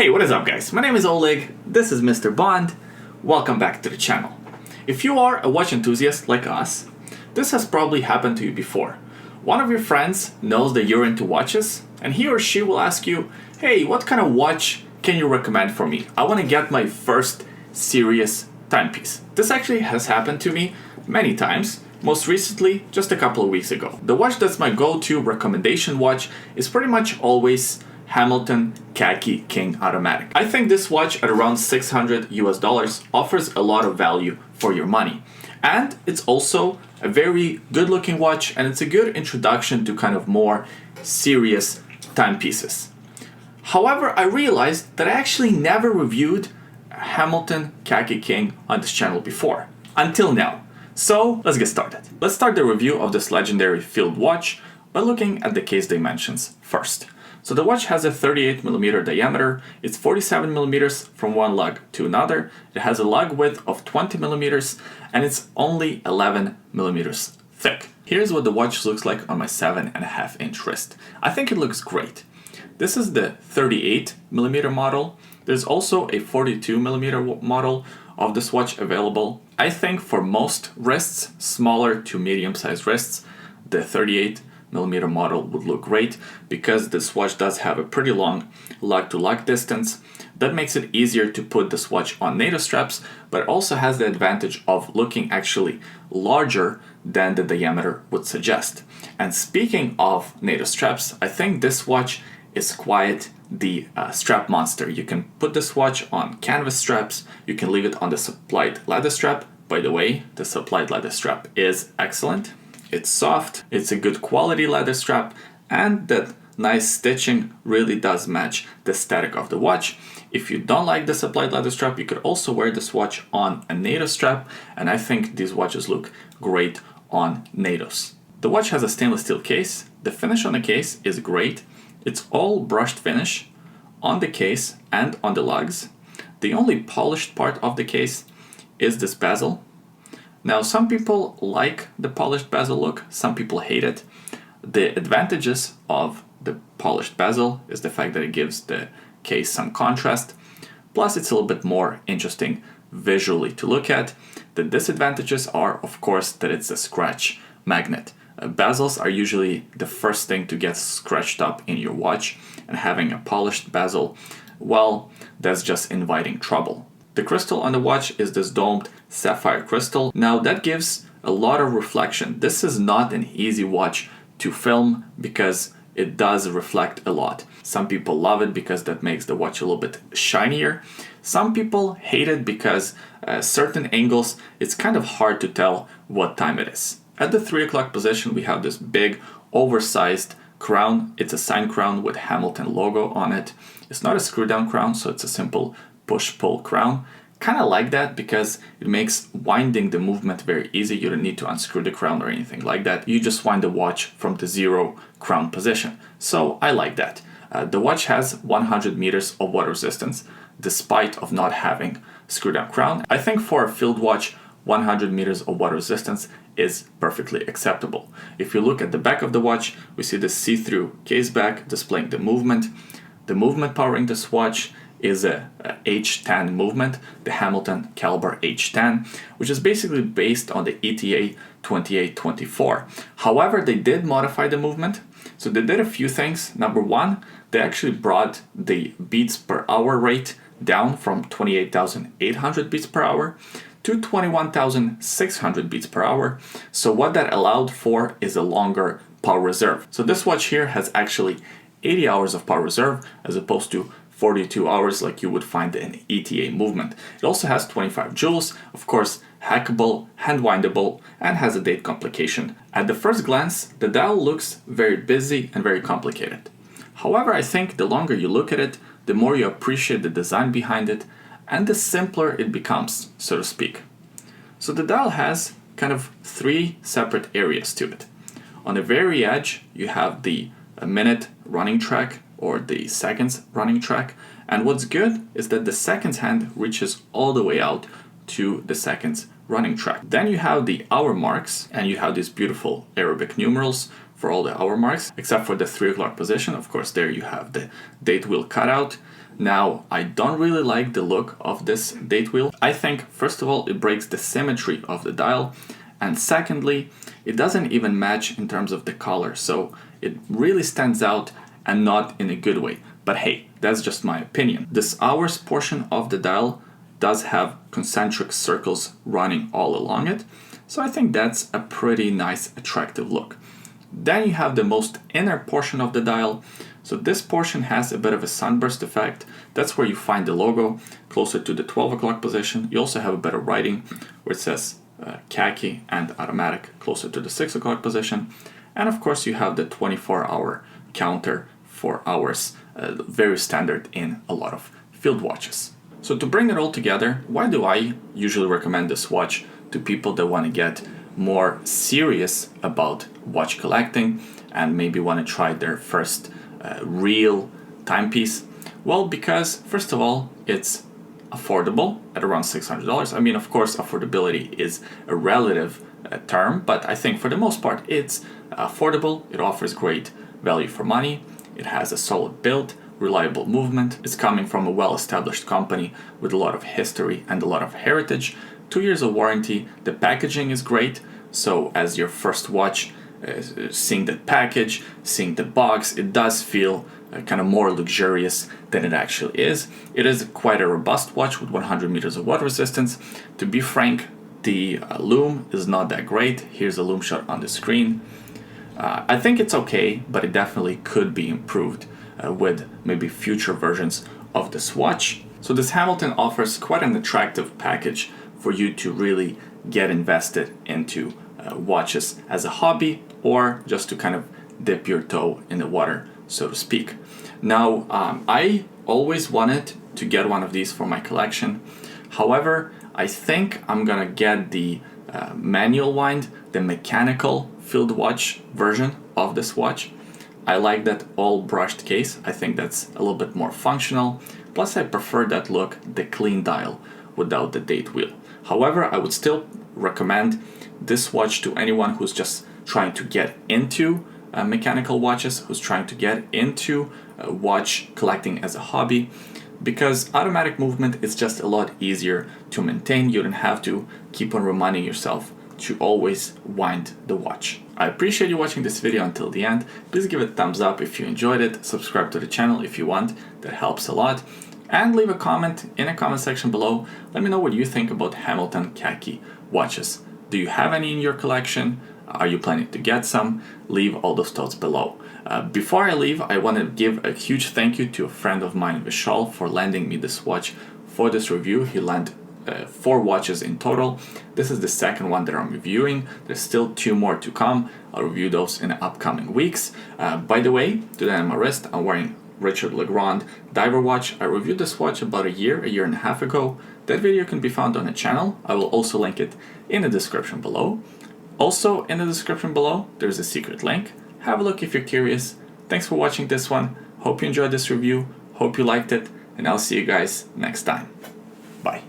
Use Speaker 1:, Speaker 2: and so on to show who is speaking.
Speaker 1: Hey, what is up guys? My name is Oleg, this is Mr. Bond. Welcome back to the channel. If you are a watch enthusiast like us, this has probably happened to you before. One of your friends knows that you're into watches, and he or she will ask you, hey, what kind of watch can you recommend for me? I want to get my first serious timepiece. This actually has happened to me many times. Most recently, just a couple of weeks ago. The watch that's my go-to recommendation watch is pretty much always Hamilton Khaki Automatic. I think this watch at around $600 offers a lot of value for your money. And it's also a very good looking watch, and it's a good introduction to kind of more serious timepieces. However, I realized that I actually never reviewed Hamilton Khaki King on this channel before, until now. So let's get started. Let's start the review of this legendary field watch by looking at the case dimensions first. So the watch has a 38mm diameter, it's 47mm from one lug to another, it has a lug width of 20mm, and it's only 11mm thick. Here's what the watch looks like on my 7.5-inch wrist. I think it looks great. This is the 38mm model. There's also a 42mm model of this watch available. I think for most wrists, smaller to medium-sized wrists, the 38mm model would look great because this watch does have a pretty long lug-to-lug distance. That makes it easier to put this watch on NATO straps, but it also has the advantage of looking actually larger than the diameter would suggest. And speaking of NATO straps, I think this watch is quite the strap monster. You can put this watch on canvas straps, you can leave it on the supplied leather strap. By the way, the supplied leather strap is excellent. It's soft, it's a good quality leather strap, and that nice stitching really does match the aesthetic of the watch. If you don't like the supplied leather strap, you could also wear this watch on a NATO strap, and I think these watches look great on NATOs. The watch has a stainless steel case. The finish on the case is great. It's all brushed finish on the case and on the lugs. The only polished part of the case is this bezel. Now, some people like the polished bezel look, some people hate it. The advantages of the polished bezel is the fact that it gives the case some contrast, plus it's a little bit more interesting visually to look at. The disadvantages are, of course, that it's a scratch magnet. Bezels are usually the first thing to get scratched up in your watch, and having a polished bezel, well, that's just inviting trouble. The crystal on the watch is this domed sapphire crystal. Now that gives a lot of reflection. This is not an easy watch to film because it does reflect a lot. Some people love it because that makes the watch a little bit shinier. Some people hate it because certain angles, it's kind of hard to tell what time it is. At the 3 o'clock position, we have this big oversized crown. It's a sign crown with Hamilton logo on it. It's not a screw down crown, so it's a simple push-pull crown. Kind of like that because it makes winding the movement very easy. You don't need to unscrew the crown or anything like that. You just wind the watch from the 0 crown position. So I like that. The watch has 100 meters of water resistance despite of not having screw down crown. I think for a field watch, 100 meters of water resistance is perfectly acceptable. If you look at the back of the watch, we see the see-through case back displaying the movement. The movement powering this watch is a H-10 movement, the Hamilton Calibre H-10, which is basically based on the ETA 2824. However, they did modify the movement, so they did a few things. Number one, they actually brought the beats per hour rate down from 28,800 beats per hour to 21,600 beats per hour. So what that allowed for is a longer power reserve. So this watch here has actually 80 hours of power reserve as opposed to 42 hours like you would find in an ETA movement. It also has 25 joules, of course, hackable, hand windable, and has a date complication. At the first glance, the dial looks very busy and very complicated. However, I think the longer you look at it, the more you appreciate the design behind it, and the simpler it becomes, so to speak. So the dial has kind of 3 separate areas to it. On the very edge, you have the minute running track or the seconds running track. And what's good is that the seconds hand reaches all the way out to the seconds running track. Then you have the hour marks, and you have these beautiful Arabic numerals for all the hour marks, except for the 3 o'clock position. Of course, there you have the date wheel cutout. Now, I don't really like the look of this date wheel. I think, first of all, it breaks the symmetry of the dial, and secondly, it doesn't even match in terms of the color, so it really stands out and not in a good way. But hey, that's just my opinion. This hours portion of the dial does have concentric circles running all along it, so I think that's a pretty nice, attractive look. Then you have the most inner portion of the dial. So this portion has a bit of a sunburst effect. That's where you find the logo, closer to the 12 o'clock position. You also have a bit of writing where it says khaki and automatic, closer to the 6 o'clock position. And of course you have the 24-hour counter for hours, very standard in a lot of field watches. So to bring it all together, why do I usually recommend this watch to people that want to get more serious about watch collecting and maybe want to try their first real timepiece? Well, because first of all, it's affordable at around $600. I mean, of course, affordability is a relative term, but I think for the most part, it's affordable. It offers great value for money. It has a solid build, reliable movement. It's coming from a well-established company with a lot of history and a lot of heritage. 2 years of warranty. The packaging is great. So as your first watch, seeing the package, seeing the box, it does feel kind of more luxurious than it actually is. It is quite a robust watch with 100 meters of water resistance. To be frank, the lume is not that great. Here's a lume shot on the screen. I think it's okay, but it definitely could be improved with maybe future versions of this watch. So this Hamilton offers quite an attractive package for you to really get invested into watches as a hobby, or just to kind of dip your toe in the water, so to speak. Now, I always wanted to get one of these for my collection. However, I think I'm gonna get the manual wind, the mechanical field watch version of this watch. I like that all brushed case. I think that's a little bit more functional. Plus, I prefer that look, the clean dial without the date wheel. However, I would still recommend this watch to anyone who's just trying to get into mechanical watches, who's trying to get into watch collecting as a hobby, because automatic movement is just a lot easier to maintain. You don't have to keep on reminding yourself to always wind the watch. I appreciate you watching this video until the end. Please give it a thumbs up if you enjoyed it, subscribe to the channel if you want, that helps a lot, and leave a comment in the comment section below. Let me know what you think about Hamilton Khaki watches. Do you have any in your collection? Are you planning to get some? Leave all those thoughts below. Before I leave, I want to give a huge thank you to a friend of mine, Vishal, for lending me this watch for this review. He lent 4 watches in total. This is the second one that I'm reviewing. There's still 2 more to come. I'll review those in the upcoming weeks. By the way, today on my wrist, I'm wearing Richard Legrand diver watch. I reviewed this watch about a year and a half ago. That video can be found on the channel. I will also link it in the description below. Also in the description below, there's a secret link. Have a look if you're curious. Thanks for watching this one. Hope you enjoyed this review. Hope you liked it, and I'll see you guys next time. Bye.